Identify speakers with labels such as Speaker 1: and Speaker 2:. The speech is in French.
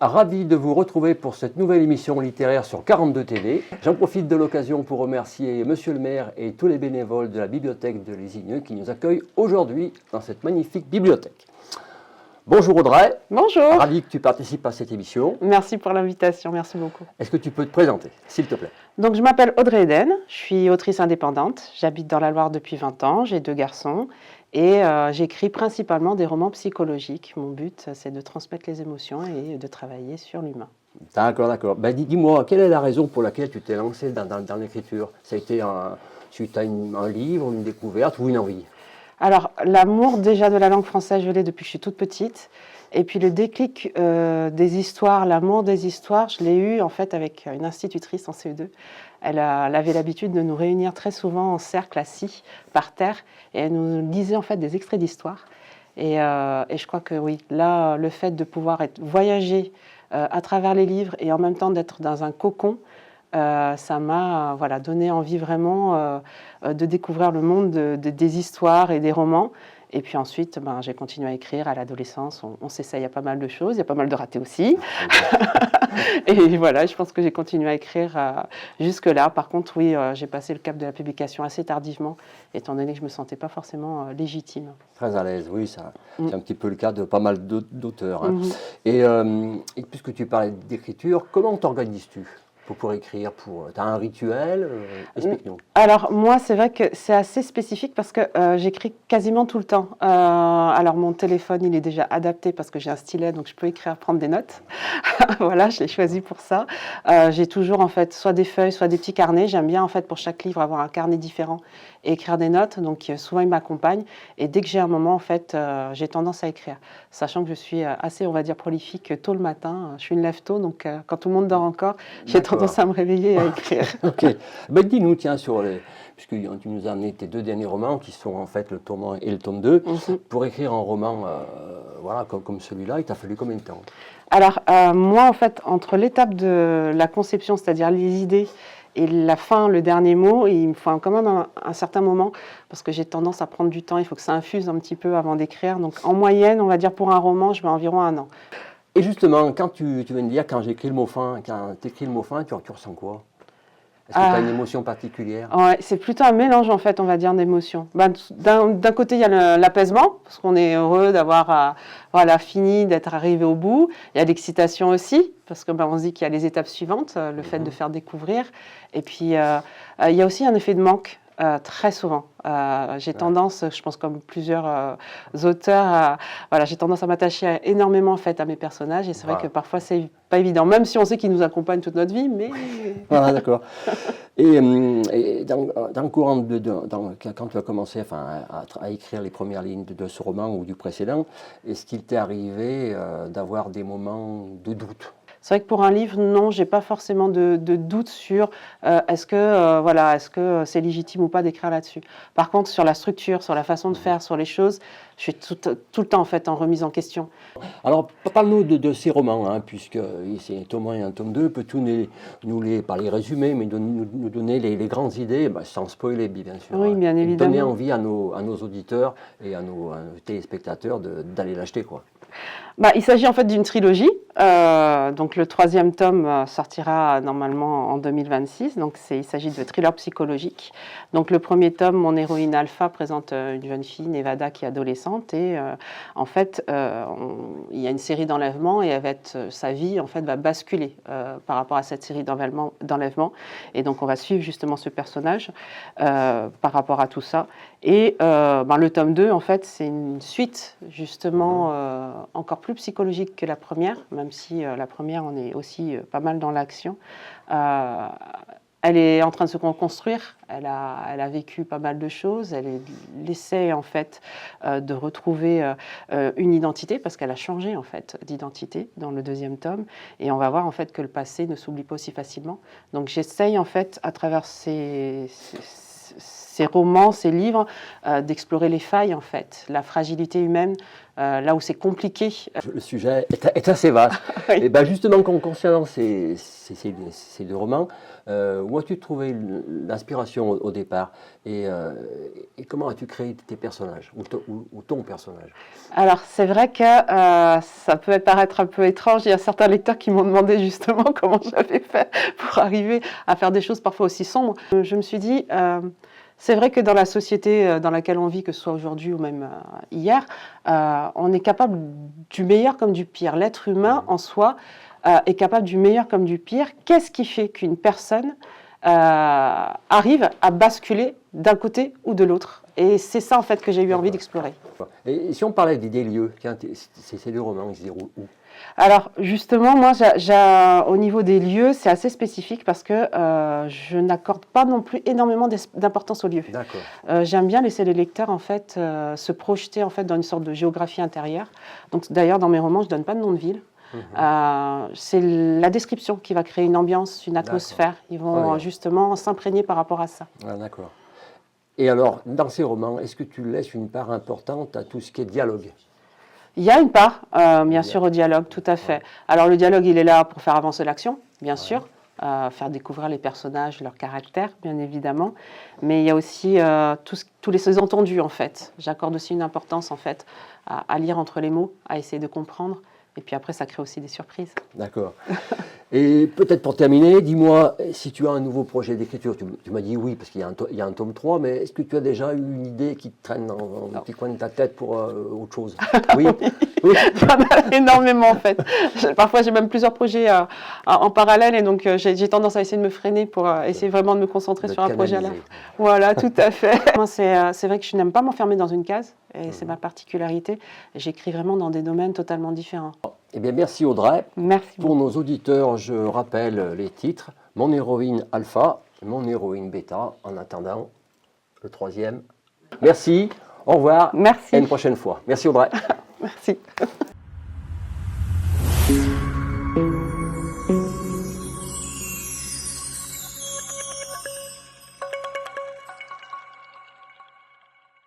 Speaker 1: ravi de vous retrouver pour cette nouvelle émission littéraire sur 42 TV. J'en profite de l'occasion pour remercier Monsieur le maire et tous les bénévoles de la bibliothèque de Lézigneux qui nous accueillent aujourd'hui dans cette magnifique bibliothèque. Bonjour Audrey.
Speaker 2: Bonjour.
Speaker 1: Ravi que tu participes à cette émission.
Speaker 2: Merci pour l'invitation, merci beaucoup.
Speaker 1: Est-ce que tu peux te présenter, s'il te plaît?
Speaker 2: Donc je m'appelle Audrey Eden, je suis autrice indépendante, j'habite dans la Loire depuis 20 ans, j'ai 2 garçons et j'écris principalement des romans psychologiques. Mon but c'est de transmettre les émotions et de travailler sur l'humain.
Speaker 1: D'accord, d'accord. Ben, dis-moi, quelle est la raison pour laquelle tu t'es lancée dans l'écriture? Ça a été suite à un livre, une découverte ou une envie?
Speaker 2: Alors, l'amour déjà de la langue française, je l'ai depuis que je suis toute petite. Et puis le déclic des histoires, l'amour des histoires, je l'ai eu en fait avec une institutrice en CE2. Elle avait l'habitude de nous réunir très souvent en cercle assis par terre et elle nous lisait en fait des extraits d'histoire. Et je crois que oui, là, le fait de pouvoir voyager à travers les livres et en même temps d'être dans un cocon, ça m'a donné envie vraiment de découvrir le monde des histoires et des romans. Et puis ensuite, j'ai continué à écrire à l'adolescence. On s'essaye à pas mal de choses, il y a pas mal de ratés aussi. Et voilà, je pense que j'ai continué à écrire jusque-là. Par contre, oui, j'ai passé le cap de la publication assez tardivement, étant donné que je ne me sentais pas forcément légitime.
Speaker 1: Très à l'aise, oui, ça, c'est un petit peu le cas de pas mal d'auteurs. Hein. Et puisque tu parlais d'écriture, comment t'organises-tu pour écrire? Tu as un rituel? Explique-nous.
Speaker 2: Alors moi, c'est vrai que c'est assez spécifique parce que j'écris quasiment tout le temps. Alors mon téléphone, il est déjà adapté parce que j'ai un stylet, donc je peux écrire, prendre des notes. Voilà, je l'ai choisi pour ça. J'ai toujours en fait soit des feuilles, soit des petits carnets. J'aime bien en fait pour chaque livre avoir un carnet différent et écrire des notes. Donc souvent il m'accompagne. Et dès que j'ai un moment, en fait, j'ai tendance à écrire. Sachant que je suis assez, on va dire, prolifique tôt le matin. Je suis une lève-tôt, donc quand tout le monde dort encore, j'ai tendance à me réveiller et à écrire.
Speaker 1: Ok. Ben, dis-nous, tiens, puisque tu nous as amené tes 2 derniers romans, qui sont en fait le tome 1 et le tome 2, pour écrire un roman comme celui-là, il t'a fallu combien de temps?
Speaker 2: Alors, moi, en fait, entre l'étape de la conception, c'est-à-dire les idées, et la fin, le dernier mot, il me faut quand même un certain moment, parce que j'ai tendance à prendre du temps, il faut que ça infuse un petit peu avant d'écrire. Donc, en moyenne, on va dire pour un roman, je mets environ 1 an.
Speaker 1: Et justement, quand tu viens de dire, quand j'écris le mot fin, quand tu écris le mot fin, tu ressens quoi? Est-ce que tu as une émotion particulière?
Speaker 2: Ouais, c'est plutôt un mélange, en fait, on va dire, d'émotions. D'un côté, il y a l'apaisement, parce qu'on est heureux d'avoir fini, d'être arrivé au bout. Il y a l'excitation aussi, parce que on se dit qu'il y a les étapes suivantes, le fait de faire découvrir. Et puis, il y a aussi un effet de manque. Très souvent. J'ai tendance, je pense comme plusieurs auteurs, j'ai tendance à m'attacher énormément en fait à mes personnages et c'est vrai que parfois c'est pas évident, même si on sait qu'ils nous accompagnent toute notre vie, mais...
Speaker 1: Voilà, d'accord. Et dans le courant quand tu as commencé à écrire les premières lignes de ce roman ou du précédent, est-ce qu'il t'est arrivé d'avoir des moments de doute?
Speaker 2: C'est vrai que pour un livre, non, j'ai pas forcément de doute sur est-ce que c'est légitime ou pas d'écrire là-dessus. Par contre, sur la structure, sur la façon de faire, sur les choses, je suis tout le temps en fait en remise en question.
Speaker 1: Alors, parle-nous de ces romans, hein, puisque c'est un tome 1 et un tome 2. Peux-tu pas les résumer, mais nous donner les grandes idées, sans spoiler, bien sûr.
Speaker 2: Oui, bien évidemment.
Speaker 1: Donner envie à nos auditeurs et à nos téléspectateurs d'aller l'acheter, quoi.
Speaker 2: Il s'agit en fait d'une trilogie. Donc le 3e tome sortira normalement en 2026. Donc il s'agit de thriller psychologique. Donc le 1er tome, mon héroïne Alpha présente une jeune fille, Nevada, qui est adolescente et en fait il y a une série d'enlèvements et sa vie en fait va basculer par rapport à cette série d'enlèvements. Et donc on va suivre justement ce personnage par rapport à tout ça. Et le tome 2 en fait c'est une suite justement encore plus psychologique que la première, même si la première, on est aussi pas mal dans l'action. Elle est en train de se reconstruire, elle a vécu pas mal de choses, elle essaie en fait de retrouver une identité, parce qu'elle a changé en fait d'identité dans le 2e tome, et on va voir en fait que le passé ne s'oublie pas aussi facilement. Donc j'essaye en fait à travers ces ces romans, ces livres, d'explorer les failles, en fait, la fragilité humaine, là où c'est compliqué.
Speaker 1: Le sujet est assez vaste.
Speaker 2: Oui.
Speaker 1: Et ben justement, concernant ces deux romans, où as-tu trouvé l'inspiration au départ et comment as-tu créé tes personnages ou ton personnage?
Speaker 2: Alors, c'est vrai que ça peut paraître un peu étrange. Il y a certains lecteurs qui m'ont demandé justement comment j'avais fait pour arriver à faire des choses parfois aussi sombres. Je me suis dit, c'est vrai que dans la société dans laquelle on vit, que ce soit aujourd'hui ou même hier, on est capable du meilleur comme du pire. L'être humain en soi est capable du meilleur comme du pire. Qu'est-ce qui fait qu'une personne arrive à basculer d'un côté ou de l'autre? Et c'est ça en fait que j'ai eu envie d'explorer.
Speaker 1: Et si on parlait des lieux, ces deux romans, ils se déroulent où?
Speaker 2: Alors justement, moi, au niveau des lieux, c'est assez spécifique parce que je n'accorde pas non plus énormément d'importance aux lieux.
Speaker 1: D'accord.
Speaker 2: J'aime bien laisser les lecteurs en fait se projeter en fait dans une sorte de géographie intérieure. Donc d'ailleurs, dans mes romans, je donne pas de nom de ville. C'est la description qui va créer une ambiance, une atmosphère. Ils vont justement s'imprégner par rapport à ça.
Speaker 1: Ah, d'accord. Et alors, dans ces romans, est-ce que tu laisses une part importante à tout ce qui est dialogue?
Speaker 2: Il y a une part, bien sûr, au dialogue, tout à fait. Alors le dialogue, il est là pour faire avancer l'action, bien sûr, faire découvrir les personnages, leur caractère, bien évidemment. Mais il y a aussi tous les sous-entendus, en fait. J'accorde aussi une importance, en fait, à lire entre les mots, à essayer de comprendre. Et puis après, ça crée aussi des surprises.
Speaker 1: D'accord. Et peut-être pour terminer, dis-moi si tu as un nouveau projet d'écriture. Tu m'as dit oui, parce qu'il y a un tome 3, mais est-ce que tu as déjà eu une idée qui te traîne dans un petit coin de ta tête pour autre chose? Oui.
Speaker 2: Oui. Il y en a énormément, en fait. Parfois, j'ai même plusieurs projets en parallèle, et donc j'ai tendance à essayer de me freiner pour essayer vraiment de me concentrer sur un projet à la fois. Voilà, tout à fait. Moi, c'est vrai que je n'aime pas m'enfermer dans une case, et c'est ma particularité. J'écris vraiment dans des domaines totalement différents.
Speaker 1: Eh bien, merci Audrey.
Speaker 2: Merci.
Speaker 1: Pour nos auditeurs, je rappelle les titres. Mon héroïne alpha, mon héroïne bêta, en attendant le troisième. Merci, au revoir.
Speaker 2: Merci.
Speaker 1: Et à une prochaine fois. Merci Audrey.
Speaker 2: Merci.